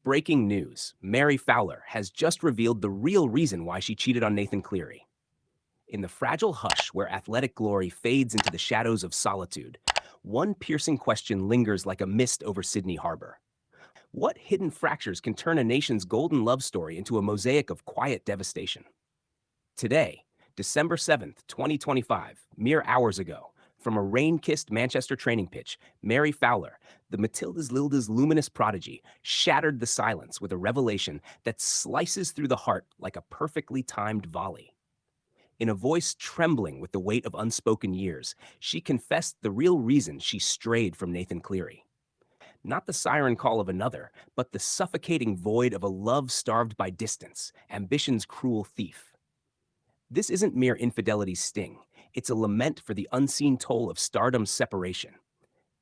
Breaking news. Mary Fowler has just revealed the real reason why she cheated on Nathan Cleary. In the fragile hush where athletic glory fades into the shadows of solitude, one piercing question lingers like a mist over Sydney Harbor. What hidden fractures can turn a nation's golden love story into a mosaic of quiet devastation? Today, December 7th, 2025, mere hours ago, from a rain-kissed Manchester training pitch, Mary Fowler, the Matildas' luminous prodigy, shattered the silence with a revelation that slices through the heart like a perfectly timed volley. In a voice trembling with the weight of unspoken years, she confessed the real reason she strayed from Nathan Cleary. Not the siren call of another, but the suffocating void of a love starved by distance, ambition's cruel thief. This isn't mere infidelity's sting. It's a lament for the unseen toll of stardom's separation.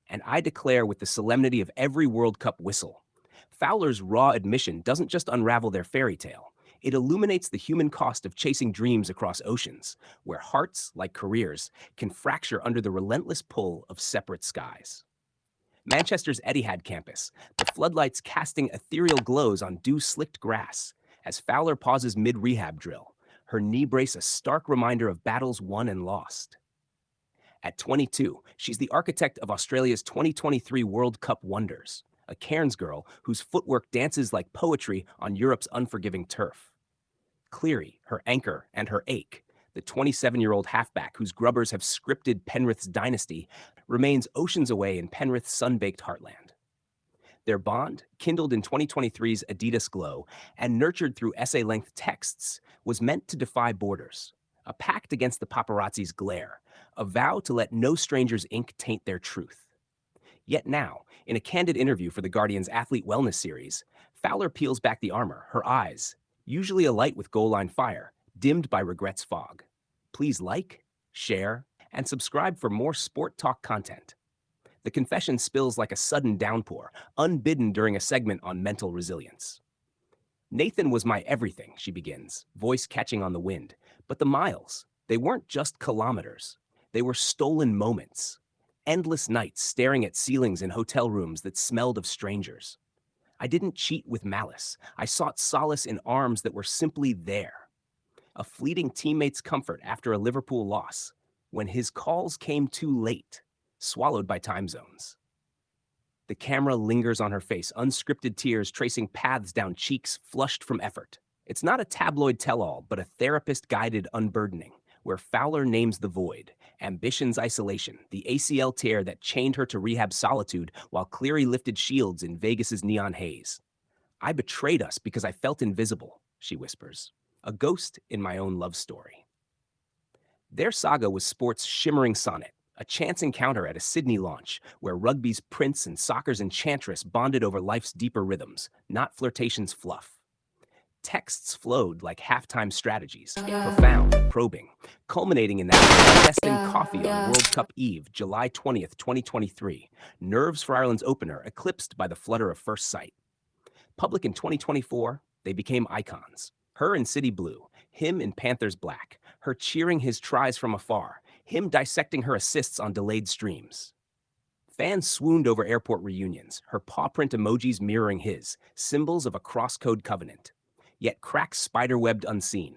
And I declare with the solemnity of every World Cup whistle, Fowler's raw admission doesn't just unravel their fairy tale. It illuminates the human cost of chasing dreams across oceans, where hearts, like careers, can fracture under the relentless pull of separate skies. Manchester's Etihad campus, the floodlights casting ethereal glows on dew-slicked grass, as Fowler pauses mid-rehab drill, her knee brace a stark reminder of battles won and lost. At 22, she's the architect of Australia's 2023 World Cup wonders, a Cairns girl whose footwork dances like poetry on Europe's unforgiving turf. Cleary, her anchor and her ache, the 27-year-old halfback whose grubbers have scripted Penrith's dynasty, remains oceans away in Penrith's sun-baked heartland. Their bond, kindled in 2023's Adidas Glow and nurtured through essay-length texts, was meant to defy borders, a pact against the paparazzi's glare, a vow to let no stranger's ink taint their truth. Yet now, in a candid interview for The Guardian's Athlete Wellness series, Fowler peels back the armor, her eyes, usually alight with goal line fire, dimmed by regret's fog. Please like, share, and subscribe for more sport talk content. The confession spills like a sudden downpour, unbidden during a segment on mental resilience. Nathan was my everything, she begins, voice catching on the wind. But the miles, they weren't just kilometers. They were stolen moments. Endless nights staring at ceilings in hotel rooms that smelled of strangers. I didn't cheat with malice. I sought solace in arms that were simply there. A fleeting teammate's comfort after a Liverpool loss, when his calls came too late, swallowed by time zones. The camera lingers on her face, unscripted tears tracing paths down cheeks flushed from effort. It's not a tabloid tell-all, but a therapist-guided unburdening, where Fowler names the void, ambition's isolation, the ACL tear that chained her to rehab solitude while Cleary lifted shields in Vegas's neon haze. I betrayed us because I felt invisible, she whispers, a ghost in my own love story. Their saga was sport's shimmering sonnet, a chance encounter at a Sydney launch where rugby's prince and soccer's enchantress bonded over life's deeper rhythms, not flirtation's fluff. Texts flowed like halftime strategies, profound, probing, culminating in that destined coffee on World Cup Eve, July 20th, 2023, nerves for Ireland's opener eclipsed by the flutter of first sight. Public in 2024, they became icons. Her in City Blue, him in Panthers Black, her cheering his tries from afar, him dissecting her assists on delayed streams. Fans swooned over airport reunions, her paw print emojis mirroring his, symbols of a cross-code covenant. Yet cracks spiderwebbed unseen.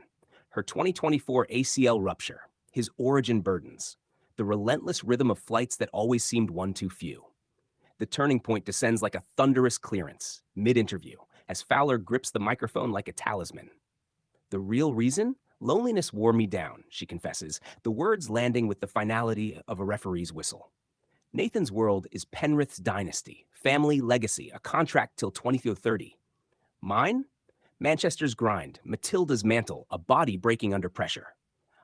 Her 2024 ACL rupture, his origin burdens, the relentless rhythm of flights that always seemed one too few. The turning point descends like a thunderous clearance, mid-interview, as Fowler grips the microphone like a talisman. The real reason? Loneliness wore me down, she confesses, the words landing with the finality of a referee's whistle. Nathan's world is Penrith's dynasty, family legacy, a contract till 2030. Mine? Manchester's grind, Matilda's mantle, a body breaking under pressure.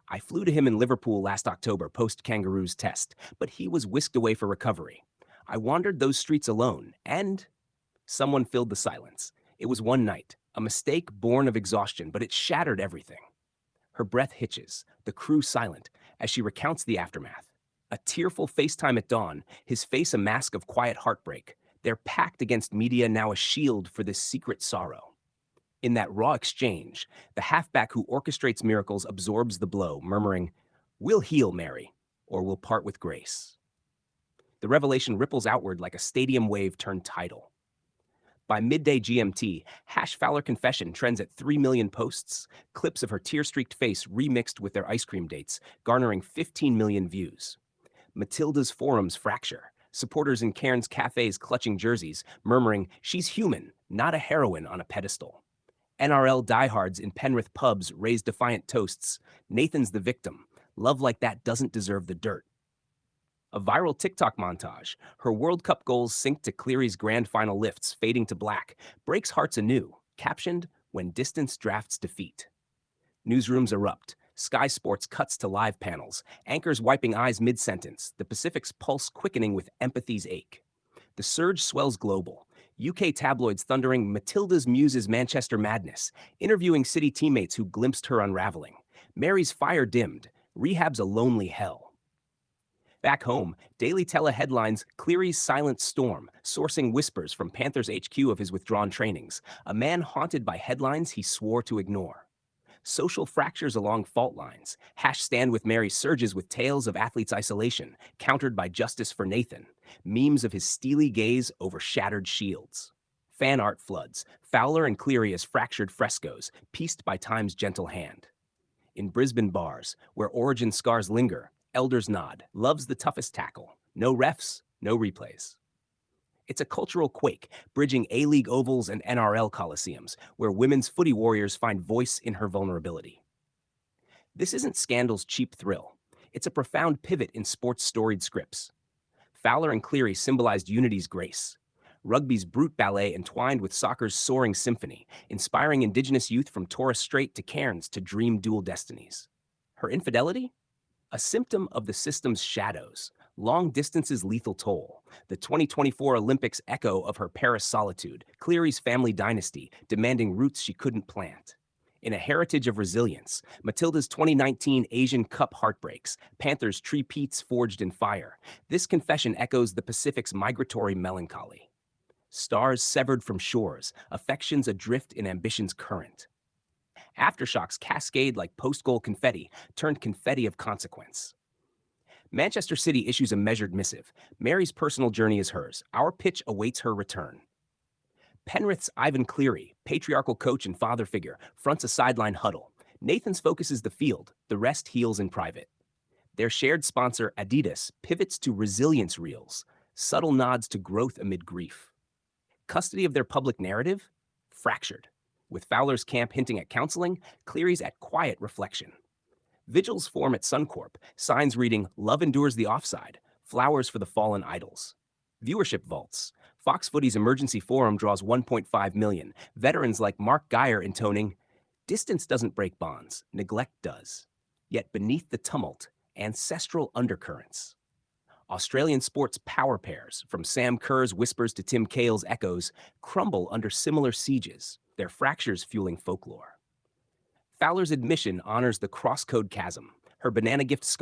I flew to him in Liverpool last October post-Kangaroos test, but he was whisked away for recovery. I wandered those streets alone, and someone filled the silence. It was one night, a mistake born of exhaustion, but it shattered everything. Her breath hitches, the crew silent, as she recounts the aftermath. A tearful FaceTime at dawn, his face a mask of quiet heartbreak. Their pact against media now a shield for this secret sorrow. In that raw exchange, the halfback who orchestrates miracles absorbs the blow, murmuring, "We'll heal, Mary, or we'll part with grace." The revelation ripples outward like a stadium wave turned tidal. By midday GMT, Fowler confession trends at 3 million posts, clips of her tear-streaked face remixed with their ice cream dates, garnering 15 million views. Matildas forums fracture, supporters in Cairns cafes clutching jerseys, murmuring, "She's human, not a heroine on a pedestal." NRL diehards in Penrith pubs raise defiant toasts, "Nathan's the victim. Love like that doesn't deserve the dirt." A viral TikTok montage, her World Cup goals synced to Cleary's grand final lifts fading to black, breaks hearts anew, captioned, "When distance drafts defeat." Newsrooms erupt. Sky Sports cuts to live panels, anchors wiping eyes mid-sentence, the Pacific's pulse quickening with empathy's ache. The surge swells global. UK tabloids thundering Matilda's muses Manchester madness, interviewing City teammates who glimpsed her unraveling. Mary's fire dimmed. Rehab's a lonely hell. Back home, Daily Tele headlines Cleary's silent storm, sourcing whispers from Panthers HQ of his withdrawn trainings, a man haunted by headlines he swore to ignore. Social fractures along fault lines. Stand with Mary surges with tales of athletes' isolation, countered by justice for Nathan. Memes of his steely gaze over shattered shields. Fan art floods. Fowler and Cleary as fractured frescoes, pieced by time's gentle hand. In Brisbane bars, where origin scars linger, elders nod. Love's the toughest tackle. No refs, no replays. It's a cultural quake, bridging A-League ovals and NRL coliseums, where women's footy warriors find voice in her vulnerability. This isn't Scandal's cheap thrill. It's a profound pivot in sports' storied scripts. Fowler and Cleary symbolized unity's grace. Rugby's brute ballet entwined with soccer's soaring symphony, inspiring Indigenous youth from Torres Strait to Cairns to dream dual destinies. Her infidelity? A symptom of the system's shadows. Long distance's lethal toll, the 2024 Olympics echo of her Paris solitude, Cleary's family dynasty demanding roots she couldn't plant. In a heritage of resilience, Matilda's 2019 Asian Cup heartbreaks, Panthers' three-peats forged in fire, this confession echoes the Pacific's migratory melancholy. Stars severed from shores, affections adrift in ambition's current. Aftershocks cascade like post-goal confetti, turned confetti of consequence. Manchester City issues a measured missive. Mary's personal journey is hers. Our pitch awaits her return. Penrith's Ivan Cleary, patriarchal coach and father figure, fronts a sideline huddle. Nathan's focuses the field, the rest heals in private. Their shared sponsor, Adidas, pivots to resilience reels, subtle nods to growth amid grief. Custody of their public narrative? Fractured. With Fowler's camp hinting at counseling, Cleary's at quiet reflection. Vigils form at Suncorp, signs reading, "Love endures the offside, flowers for the fallen idols." Viewership vaults. Fox Footy's emergency forum draws 1.5 million. Veterans like Mark Geyer intoning, "Distance doesn't break bonds, neglect does." Yet beneath the tumult, ancestral undercurrents. Australian sports power pairs, from Sam Kerr's whispers to Tim Cahill's echoes, crumble under similar sieges, their fractures fueling folklore. Fowler's admission honors the cross-code chasm. Her banana gift scar